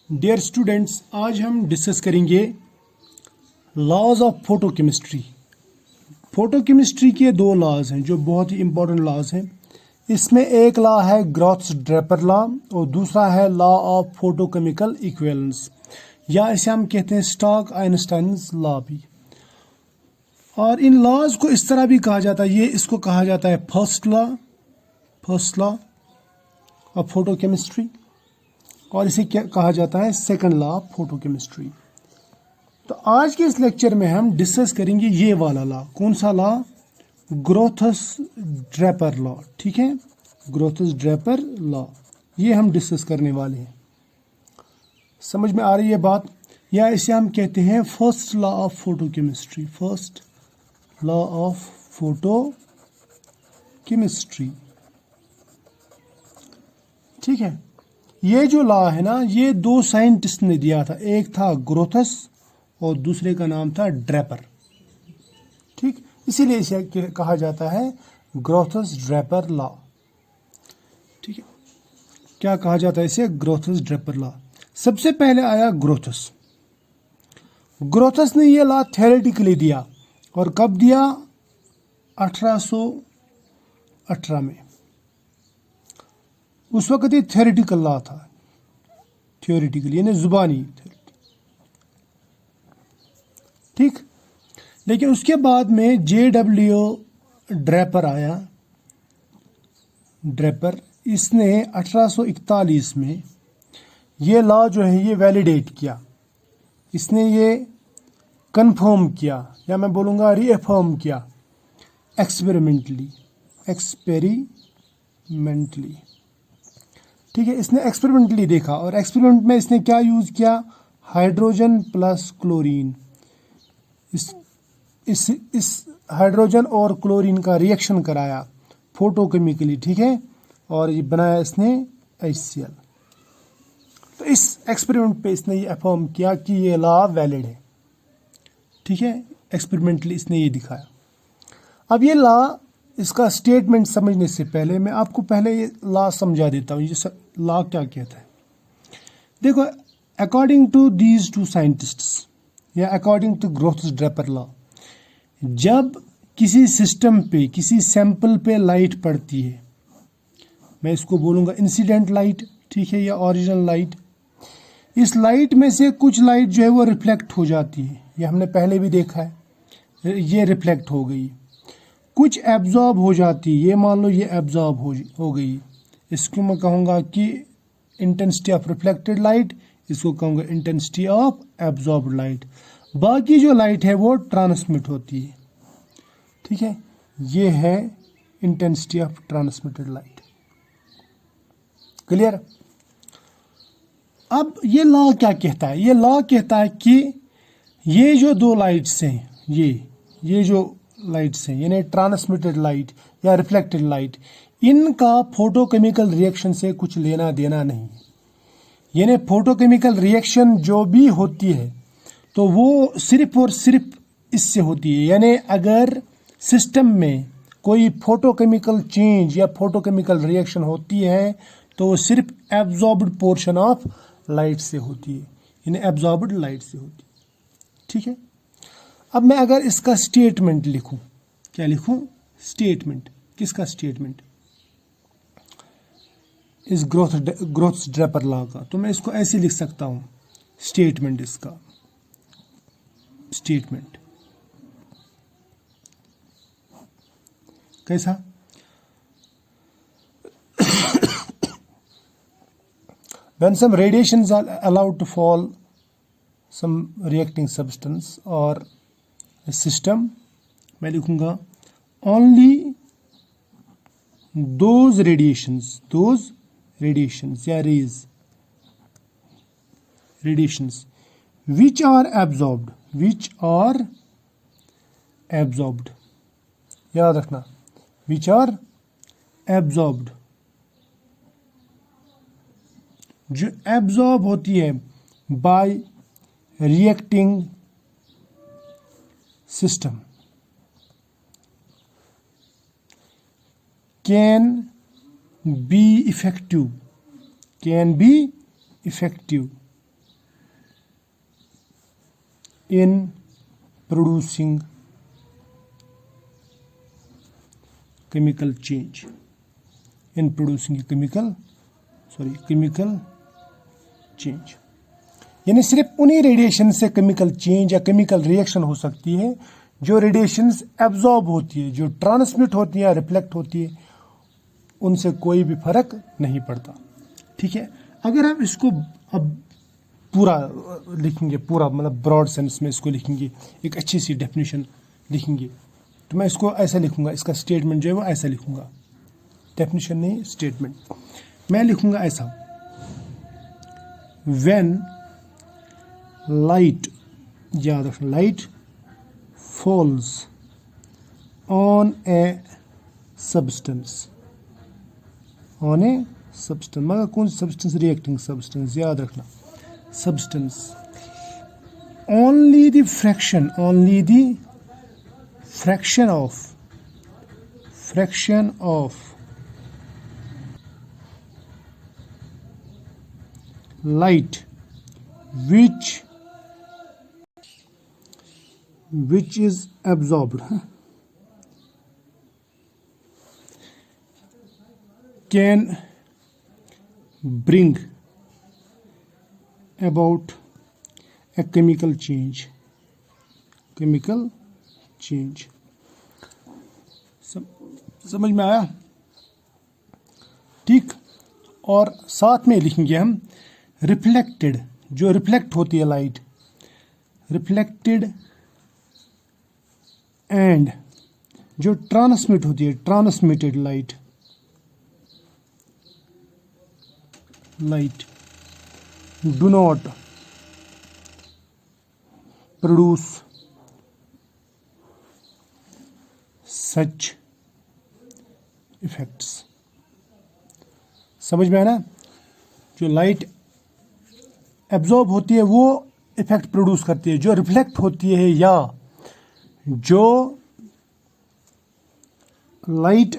Dear students, आज हम discuss करेंगे लॉज ऑफ फोटोकेमिस्ट्री। फोटोकेमिस्ट्री के दो लॉज हैं जो बहुत ही इंपॉर्टेंट लॉज हैं। इसमें एक लॉ है ग्रॉथ्स ड्रेपर लॉ और दूसरा है लॉ ऑफ फोटोकेमिकल इक्विवेलेंस, या इसे हम कहते हैं स्टॉक आइंस्टाइन्स लॉ भी। और इन लॉज को इस तरह भी कहा जाता है, इसको कहा जाता है फर्स्ट लॉ ऑफ फोटोकेमिस्ट्री, और इसे क्या कहा जाता है सेकंड लॉ ऑफ फोटोकेमिस्ट्री। तो आज के इस लेक्चर में हम डिस्कस करेंगे ये वाला लॉ। कौन सा लॉ? ग्रोथस Draper law. ठीक है, ग्रोथस ड्रेपर लॉ, ये हम डिस्कस करने वाले हैं। समझ में आ रही है बात? या इसे हम कहते हैं first law of photochemistry. First law of photochemistry. ठीक है, ये जो लॉ है ना, ये दो साइंटिस्ट ने दिया था। एक था ग्रोथस और दूसरे का नाम था ड्रेपर। ठीक, इसीलिए इसे कहा जाता है ग्रोथस ड्रेपर लॉ। ठीक है, क्या कहा जाता है इसे? ग्रोथस ड्रेपर लॉ। सबसे पहले आया ग्रोथस। ग्रोथस ने ये लॉ थ्योरेटिकली दिया, और कब दिया? 1818 में। उस वक्त ये थ्योरेटिकल लॉ था, थ्योरेटिकल यानी जुबानी। ठीक, लेकिन उसके बाद में JW ड्रेपर आया। ड्रेपर, इसने 1841 में ये लॉ जो है ये वैलिडेट किया। इसने ये कंफर्म किया, या मैं बोलूँगा रीअफर्म किया, एक्सपेरिमेंटली। ठीक है, इसने एक्सपेरिमेंटली देखा, और एक्सपेरिमेंट में इसने क्या यूज़ किया? Hydrogen plus chlorine. इस हाइड्रोजन और क्लोरीन का रिएक्शन कराया फोटोकेमिकली। ठीक है, और ये बनाया इसने HCl। तो इस एक्सपेरिमेंट पे इसने ये अफर्म किया कि ये लॉ वैलिड है। ठीक है, एक्सपेरिमेंटली इसने ये दिखाया। अब ये लॉ, इसका स्टेटमेंट समझने से पहले मैं आपको पहले ये लॉ समझा देता हूँ। ये लॉ क्या कहता है? देखो, according to these two scientists, या according to Grotthuss Draper law, जब किसी सिस्टम पे, किसी सैंपल पे लाइट पड़ती है, मैं इसको बोलूँगा इंसिडेंट लाइट, ठीक है, या ओरिजिनल लाइट। इस लाइट में से कुछ लाइट जो है वो रिफ्लेक्ट हो जाती है, ये हमने पहले भी देखा है, ये रिफ्लेक्ट हो गई। कुछ एब्जॉर्ब हो जाती है, ये मान लो ये एब्जॉर्ब हो गई। इसको मैं कहूँगा कि इंटेंसिटी ऑफ रिफ्लेक्टेड लाइट, इसको कहूँगा इंटेंसिटी ऑफ एब्जॉर्ब्ड लाइट। बाकी जो लाइट है वो ट्रांसमिट होती है। ठीक है, ये है intensity of transmitted light. Clear? अब ये लॉ क्या कहता है? ये लॉ कहता है कि ये जो दो लाइट्स हैं, ये जो लाइट्स हैं, यानी ट्रांसमिटेड लाइट या रिफ्लेक्टेड लाइट, इनका फोटोकेमिकल रिएक्शन से कुछ लेना देना नहीं। यानी फोटोकेमिकल रिएक्शन जो भी होती है तो वो सिर्फ और सिर्फ इससे होती है। यानी अगर सिस्टम में कोई फोटोकेमिकल चेंज या फोटोकेमिकल रिएक्शन होती है तो वो सिर्फ एब्जॉर्ब्ड पोर्शन ऑफ लाइट से होती है, यानी एब्जॉर्ब्ड लाइट से होती है। ठीक है, अब मैं अगर इसका स्टेटमेंट लिखूं, क्या लिखूं? स्टेटमेंट। किसका स्टेटमेंट? इस ग्रोथ्स ड्रेपर लॉ का। तो मैं इसको ऐसे लिख सकता हूं, स्टेटमेंट। इसका स्टेटमेंट कैसा? When some radiations are allowed to fall some reacting substance or system, मैं लिखूंगा only those radiations या radiations which are absorbed, याद रखना, which are absorbed, जो एब्जॉर्ब होती है bye reacting system, can be effective in producing chemical change, in producing chemical change। यानी सिर्फ उन्हीं रेडिएशन से केमिकल चेंज या केमिकल रिएक्शन हो सकती है जो रेडिएशंस एब्जॉर्ब होती है, जो ट्रांसमिट होती है या रिफ्लेक्ट होती है, उनसे कोई भी फर्क नहीं पड़ता। ठीक है, अगर हम इसको अब पूरा लिखेंगे, पूरा मतलब ब्रॉड सेंस में इसको लिखेंगे, एक अच्छी सी डेफिनेशन लिखेंगे, तो मैं इसको ऐसा लिखूंगा, इसका स्टेटमेंट जो है वो ऐसा लिखूंगा, डेफिनेशन नहीं स्टेटमेंट। मैं लिखूंगा ऐसा, व्हेन लाइट, याद रखना, light falls on a substance, on a substance, मगर कौन सी सब्सटेंस? रिएक्टिंग सब्सटेंस, याद रखना substance. only the fraction of light which is absorbed can bring about a chemical change। समझ में आया? ठीक। और साथ में लिखेंगे हम रिफ्लेक्टेड, जो रिफ्लेक्ट होती है लाइट, रिफ्लेक्टेड, एंड जो ट्रांसमिट होती है, transmitted light do not produce such effects। समझ में आया ना? जो लाइट एब्जॉर्ब होती है वो इफेक्ट प्रोड्यूस करती है, जो रिफ्लेक्ट होती है या जो लाइट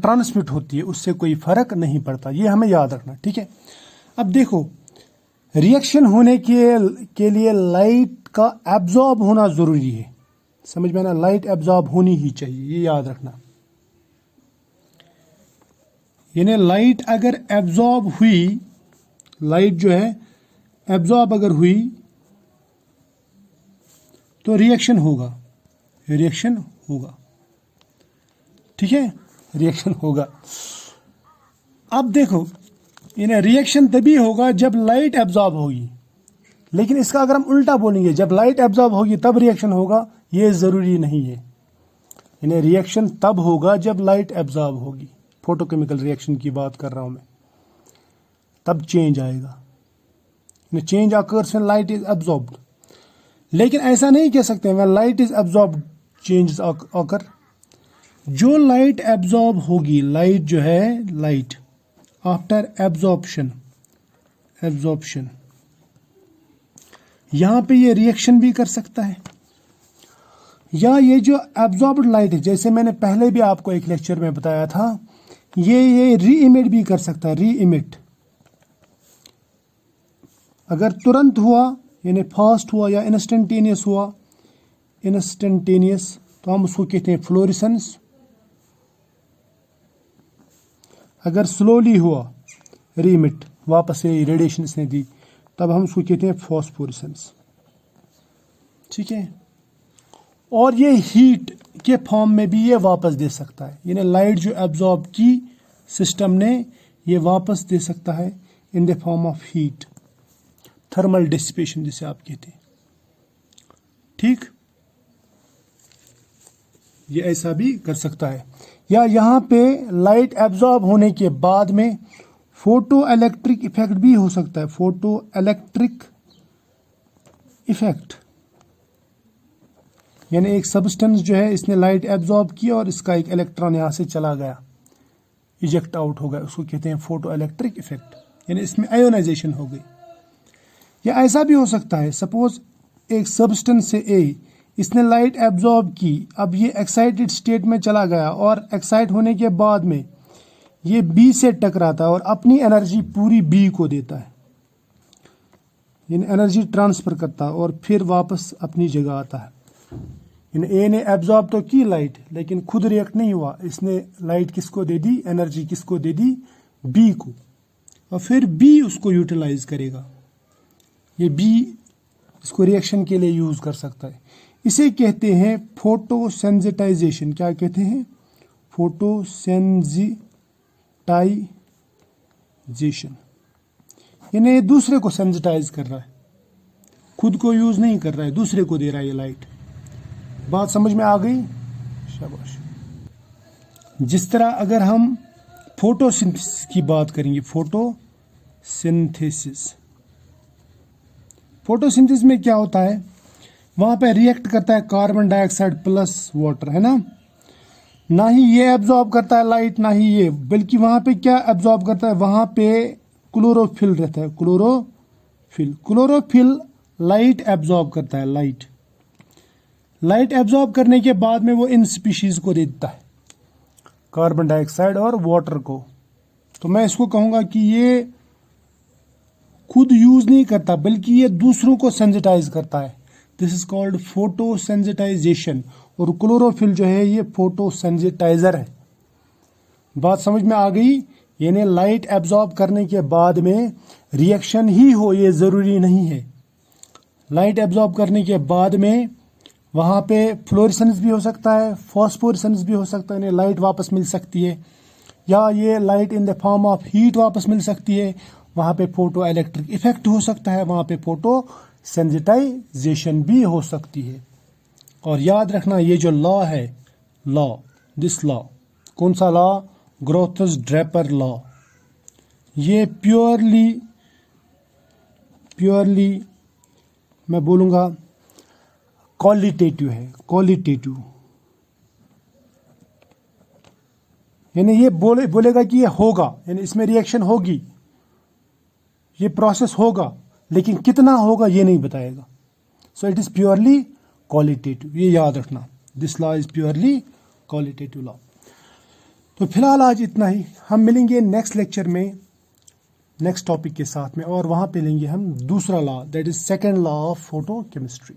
ट्रांसमिट होती है उससे कोई फर्क नहीं पड़ता। ये हमें याद रखना। ठीक है, अब देखो, रिएक्शन होने के लिए लाइट का एब्जॉर्ब होना जरूरी है। समझ में ना? लाइट एब्जॉर्ब होनी ही चाहिए, ये याद रखना। यानी लाइट अगर एब्जॉर्ब हुई, लाइट जो है एब्जॉर्ब अगर हुई तो रिएक्शन होगा, ठीक है, रिएक्शन होगा। अब देखो, यानी रिएक्शन तभी होगा जब लाइट एब्जॉर्ब होगी, लेकिन इसका अगर हम उल्टा बोलेंगे, जब लाइट एब्जॉर्ब होगी तब रिएक्शन होगा, ये जरूरी नहीं है। यानी रिएक्शन तब होगा जब लाइट एब्जॉर्ब होगी। फोटोकेमिकल रिएक्शन की बात कर रहा हूं मैं, तब चेंज आएगा। Change occurs when light is absorbed. लेकिन ऐसा नहीं कह सकते when light is absorbed changes अकर। जो लाइट एब्जॉर्ब होगी, लाइट जो है, लाइट आफ्टर एब्जॉर्प्शन, यहां पे ये रिएक्शन भी कर सकता है, या ये जो एब्जॉर्ब्ड लाइट है, जैसे मैंने पहले भी आपको एक लेक्चर में बताया था, ये री इमिट भी कर सकता है। री इमिट अगर तुरंत हुआ, यानी फास्ट हुआ या इंस्टेंटेनियस हुआ, तो हम उसको कहते हैं फ्लोरेसेंस। अगर स्लोली हुआ, री इमिट, वापस से रेडिएशन इसने दी, तब हम उसको कहते हैं फॉस्फोरेसेंस। ठीक है, और ये हीट के फॉर्म में भी ये वापस दे सकता है। यानी लाइट जो एब्जॉर्ब की सिस्टम ने, ये वापस दे सकता है in the form of heat, thermal dissipation जिसे आप कहते हैं। ठीक, ये ऐसा भी कर सकता है। या यहां पे लाइट एब्जॉर्ब होने के बाद में फोटो इलेक्ट्रिक इफेक्ट भी हो सकता है। फोटो इलेक्ट्रिक इफेक्ट यानी एक सब्सटेंस जो है, इसने लाइट एब्जॉर्ब किया और इसका एक इलेक्ट्रॉन यहां से चला गया, इजेक्ट आउट हो गया, उसको कहते हैं फोटो इलेक्ट्रिक इफेक्ट, यानी इसमें आयोनाइजेशन हो गई। या ऐसा भी हो सकता है, सपोज एक सब्सटेंस से ए, इसने लाइट एब्जॉर्ब की, अब ये एक्साइटेड स्टेट में चला गया और एक्साइट होने के बाद में ये बी से टकराता है और अपनी एनर्जी पूरी बी को देता है। यानी एनर्जी ट्रांसफर करता है और फिर वापस अपनी जगह आता है। यानी ए ने एब्जॉर्ब तो की लाइट, लेकिन खुद रिएक्ट नहीं हुआ। इसने लाइट किसको दे दी, एनर्जी किसको दे दी, बी को, और फिर बी उसको यूटिलाइज करेगा। ये बी इसको रिएक्शन के लिए यूज कर सकता है। इसे कहते हैं फोटोसेंसिटाइजेशन। क्या कहते हैं, फोटोसेंसिटाइजेशन। यानी दूसरे को सेंसिटाइज कर रहा है, खुद को यूज नहीं कर रहा है, दूसरे को दे रहा है ये लाइट। बात समझ में आ गई, शाबाश। जिस तरह अगर हम फोटोसिंथेसिस की बात करेंगे, फोटोसिंथेसिस, फोटोसिंथेसिस में क्या होता है, वहां पे रिएक्ट करता है कार्बन डाइऑक्साइड प्लस वाटर, है ना। ना ही ये एब्जॉर्ब करता है लाइट, ना ही ये, बल्कि वहां पे क्या एब्जॉर्ब करता है, वहां पे क्लोरोफिल रहता है। क्लोरोफिल लाइट एब्जॉर्ब करता है। लाइट एब्जॉर्ब करने के बाद में वो इन स्पीशीज को दे देता है, कार्बन डाइऑक्साइड और वाटर को। तो मैं इसको कहूंगा कि ये खुद यूज नहीं करता, बल्कि ये दूसरों को सेंसिटाइज करता है। This is called photosensitisation. और क्लोरोफिल जो है ये फोटोसेंसिटाइजर है। बात समझ में आ गई। यानी लाइट एब्जॉर्ब करने के बाद में रिएक्शन ही हो, ये जरूरी नहीं है। लाइट एब्जॉर्ब करने के बाद में वहां पे फ्लोरेसेंस भी हो सकता है, फॉस्फोरेसेंस भी हो सकता है, यानी लाइट वापस मिल सकती है, या ये light in the form of heat वापस मिल सकती है। वहां पे फोटो इलेक्ट्रिक इफेक्ट हो सकता है, वहां पे फोटो सेंसिटाइजेशन भी हो सकती है। और याद रखना, ये जो लॉ है, दिस लॉ, कौन सा लॉ, ग्रोथस ड्रेपर लॉ, ये प्योरली मैं बोलूंगा क्वालिटेटिव है। यानी ये बोलेगा कि ये होगा, यानी इसमें रिएक्शन होगी, ये प्रोसेस होगा, लेकिन कितना होगा ये नहीं बताएगा। So it is purely qualitative, ये याद रखना। This law is purely qualitative law. तो फिलहाल आज इतना ही। हम मिलेंगे नेक्स्ट लेक्चर में नेक्स्ट टॉपिक के साथ में, और वहां पे लेंगे हम दूसरा law, that is second law of photochemistry.